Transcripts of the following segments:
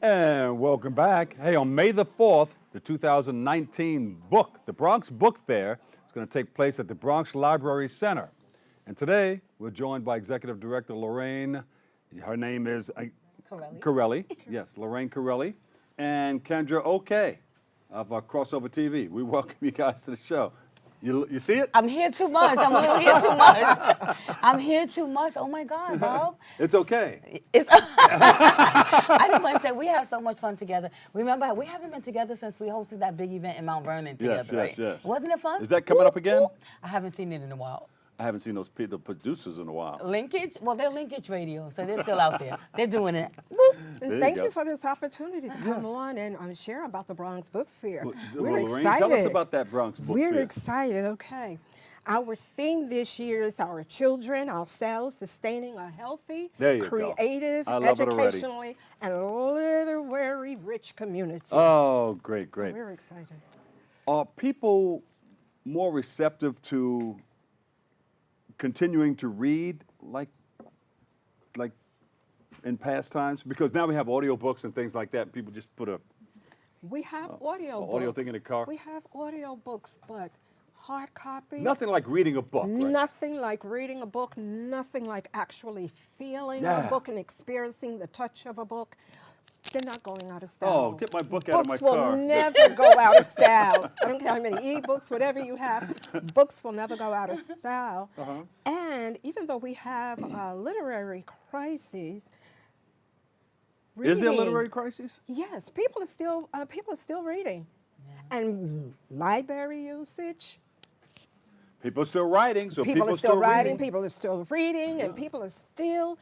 And welcome back. Hey, on May the 4th, the 2019 book, the Bronx Book Fair, is going to take place at the Bronx Library Center. And today, we're joined by Executive Director Lorraine. Her name is Currelley. Yes, Lorraine Currelley. And Kendra Oke of Crossover TV. We welcome you guys to the show. You see it? I'm here too much. I'm a little here too much. I'm here too much. Oh my God, bro. It's okay. I just want to say we have so much fun together. Remember, we haven't been together since we hosted that big event in Mount Vernon together, right? Yes. Wasn't it fun? Is that coming up again? I haven't seen it in a while. I haven't seen the producers in a while. Linkage? Well, they're Linkage Radio, so they're still out there. They're doing it. Thank you for this opportunity to come on and share about the Bronx Book Fair. We're Lorraine, excited. tell us about that Bronx Book Fair. We're excited, okay. Our theme this year is our children, ourselves, sustaining a healthy, creative, educationally, and literary rich community. Oh, great. So we're excited. Are people more receptive to continuing to read like in past times? Because now we have audiobooks and things like that. People just put we have audio thing in the car. We have audio books, but hard copy. Nothing like reading a book. Right? Nothing like reading a book. Nothing like actually feeling a book and experiencing the touch of a book. They're not going out of style. Oh, get my book out of my car. Books will never go out of style. I don't care how many e-books, whatever you have, books will never go out of style. And even though we have a literary crisis, is there a literary crisis? Yes, people are still reading, and library usage. People are still writing, so people are still writing. reading. People are still reading, and people are still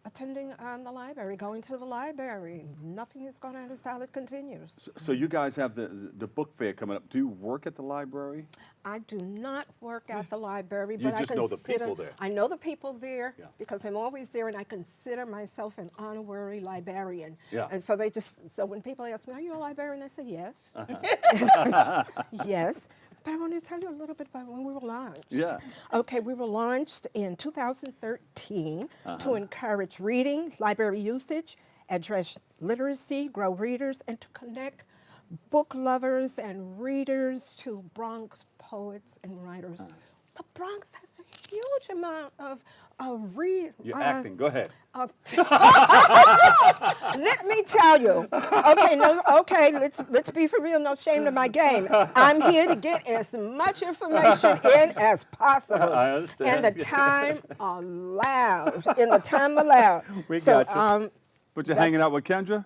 attending the library, going to the library. Nothing is going out of style. It continues. So you guys have the book fair coming up. Do you work at the library? I do not work at the library, You but just I know the people there. I know the people there because I'm always there, and I consider myself an honorary librarian. Yeah. And so so when people ask me, "Are you a librarian?" I say, "Yes." Yes. But I want to tell you a little bit about when we were launched. Yeah. Okay, we were launched in 2013 to encourage reading, library usage, address literacy, grow readers, and to connect book lovers and readers to Bronx poets and writers. The Bronx has a huge amount of You're acting. Go ahead. Let me tell you. Okay, let's be for real. No shame to my game. I'm here to get as much information in as possible. I understand. And the time allows. We got you. But you're hanging out with Kendra?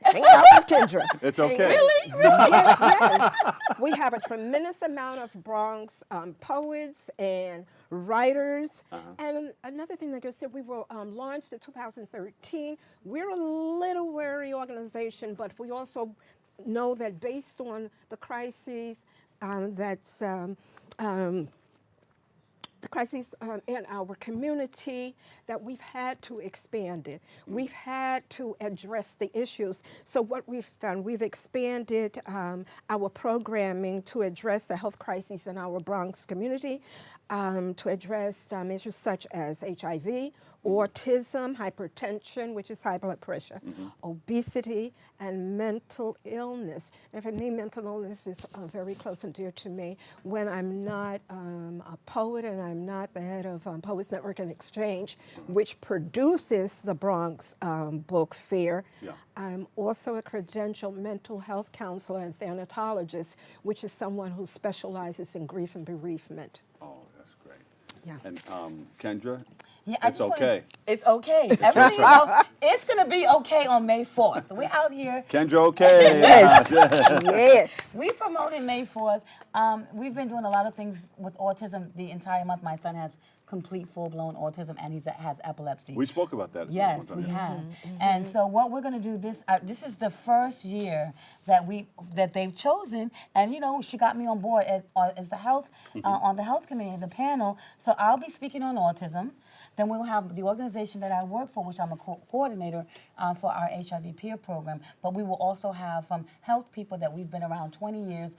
Hanging out with Kendra. It's okay. Really? Yes. We have a tremendous amount of Bronx poets and writers. And another thing, like I said, we were launched in 2013. We're a literary organization, but we also know that based on the crises the crises in our community, that we've had to expand it. We've had to address the issues. So what we've done, we've expanded our programming to address the health crises in our Bronx community, to address issues such as HIV, autism, hypertension, which is high blood pressure, obesity, and mental illness. And for me, mental illness is very close and dear to me. When I'm not a poet and I'm not the head of Poets Network and Exchange, which produces the Bronx Book Fair, I'm also a credentialed mental health counselor and thanatologist, which is someone who specializes in grief and bereavement. Oh, that's great. Yeah. And Kendra? Yeah, It's okay. It's okay. Everything else, it's going to be okay on May 4th. We're out here. Kendra, okay. Yes. Yes. We promoted May 4th. We've been doing a lot of things with autism the entire month. My son has complete full-blown autism, and he has epilepsy. We spoke about that. Yes, we have. And so what we're going to do this is the first year that they've chosen, and she got me on board as the health on the health committee, the panel. So I'll be speaking on autism. Then we'll have the organization that I work for, which I'm a coordinator for our HIV peer program. But we will also have health people that we've been around 20 years.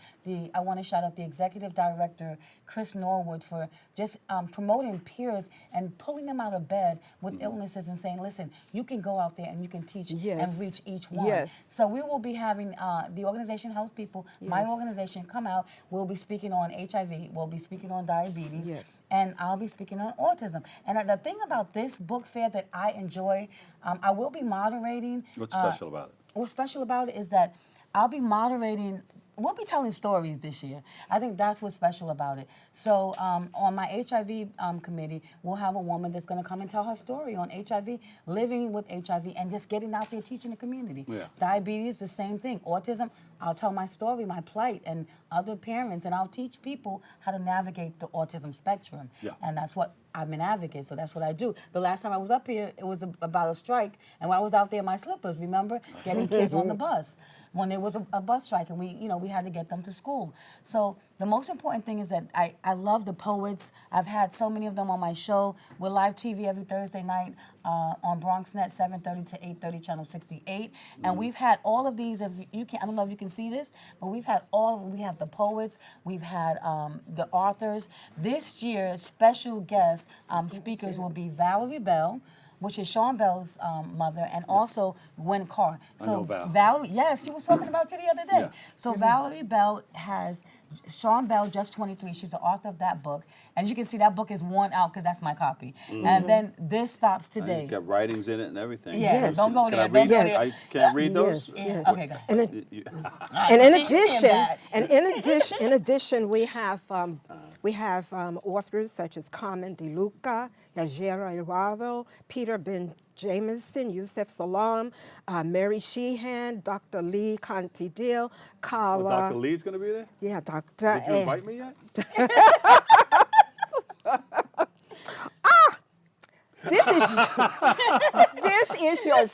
I want to shout out the executive director, Chris Norwood, for just promoting peers and pulling them out of bed with illnesses and saying, listen, you can go out there and you can teach and reach each one. Yes. So we will be having the organization Health People, my organization, come out. We'll be speaking on HIV. We'll be speaking on diabetes. Yes. And I'll be speaking on autism. And the thing about this book fair that I enjoy, I will be moderating. What's special about it? What's special about it is that I'll be moderating. We'll be telling stories this year. I think that's what's special about it. So on my HIV committee, we'll have a woman that's going to come and tell her story on HIV, living with HIV, and just getting out there teaching the community. Yeah. Diabetes, the same thing. Autism, I'll tell my story, my plight, and other parents, and I'll teach people how to navigate the autism spectrum. Yeah. And that's what I'm an advocate, so that's what I do. The last time I was up here, it was about a strike, and when I was out there in my slippers, remember, getting kids on the bus when there was a bus strike, and we had to get them to school. So the most important thing is that I love the poets. I've had so many of them on my show. We're live TV every Thursday night on Bronxnet, 7:30 to 8:30, channel 68. And we've had all of these. If you can, I don't know if you can see this, but we have the poets, we've had the authors. This year, special guest speakers will be Valerie Bell, which is Sean Bell's mother, and also Gwen Carr. I know Val. Valerie, yes, she was talking about you the other day. Yeah. So Valerie Bell has Sean Bell, just 23. She's the author of that book. And as you can see, that book is worn out because that's my copy. And then this stops today. It's got writings in it and everything. Yeah, Yes. don't go Can there. I Don't read go those? there. I can't read those? Yes. Yeah, Yes. okay, go. And in, You- and in see addition, that. we have authors such as Carmen De Luca, Yajira Eduardo, Peter Ben Jamison, Yusef Salam, Mary Sheehan, Dr. Lee Cantidil, Oh, Carla. Dr. Lee's going to be there? Yeah, Dr. Did you invite me yet? This is your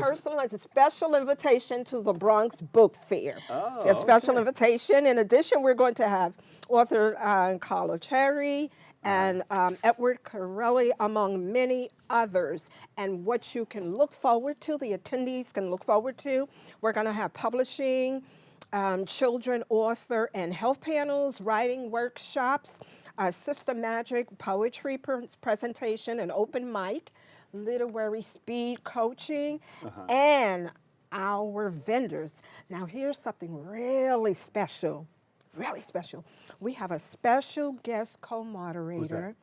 personal and special invitation to the Bronx Book Fair. Oh, A special okay. invitation. In addition, we're going to have author Carla Cherry and Edward Currelley, among many others. And what you can look forward to, the attendees can look forward to, we're going to have publishing, children, author, and health panels, writing workshops, sister magic, poetry presentation, and open mic, literary speed coaching, and our vendors. Now, here's something really special. Really special. We have a special guest co-moderator,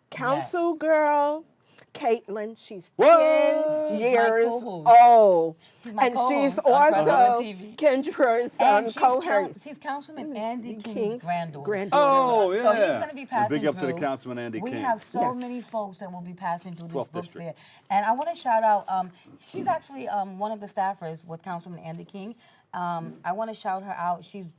Council Yes. Girl Caitlin. She's Whoa! 10 She's my years co-host. old. She's my And co-host she's on Crossover also TV. Kendra's And co-host. she's Councilman Andy King's King's granddaughter. granddaughter. Oh, yeah. So he's going to be passing Big up through. to the Councilman Andy We King. have so Yes. many folks that will be passing through this 12th book District. fair. And I want to shout out, she's actually one of the staffers with Councilman Andy King. I want to shout her out. She's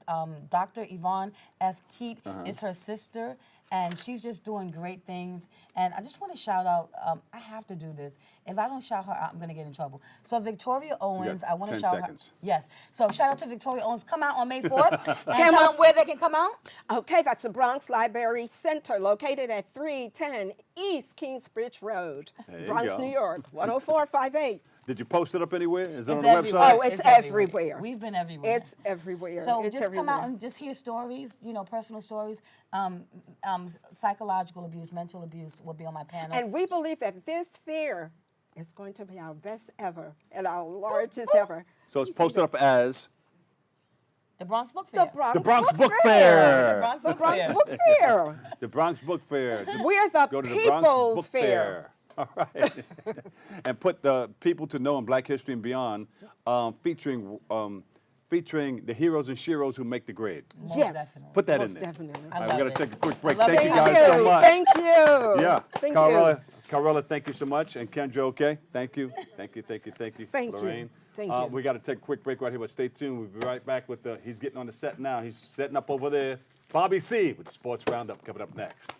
Dr. Yvonne F. Keat is her sister, and she's just doing great things. And I just want to shout out, I have to do this. If I don't shout her out, I'm going to get in trouble. So Victoria Owens, I want to 10 shout seconds. her. Yes. So shout out to Victoria Owens. Come out on May 4th. And tell them where they can come out. Okay, that's the Bronx Library Center, located at 310 East Kingsbridge Road, There you Bronx, go. New York, 10458. Did you post it up anywhere? Is it on It's the everywhere. website? Oh, it's everywhere. We've been everywhere. It's everywhere. So it's just everywhere. come out and just hear stories, personal stories. Psychological abuse, mental abuse will be on my panel. And we believe that this fair is going to be our best ever and our largest ever. So it's posted up as the Bronx Book Fair. The Bronx Book The Fair. Bronx The Book Bronx Fair. Book Fair. The Bronx Book Fair. Just We're the go to the Bronx People's Book Fair. All right. And put the people to know in Black History and Beyond, featuring the heroes and sheroes who make the grade. Most Yes. definitely. Put that Most in there. definitely. I All right, love we got it. to take a quick break. love Thank it. you Thank guys you. so much. Thank you. Yeah. Thank Carella, thank you so much. And Kendra Oke, thank you. Thank you. Thank you. Lorraine. Thank you. We got to take a quick break right here, but stay tuned. We'll be right back with he's getting on the set now. He's setting up over there. Bobby C. with the Sports Roundup coming up next.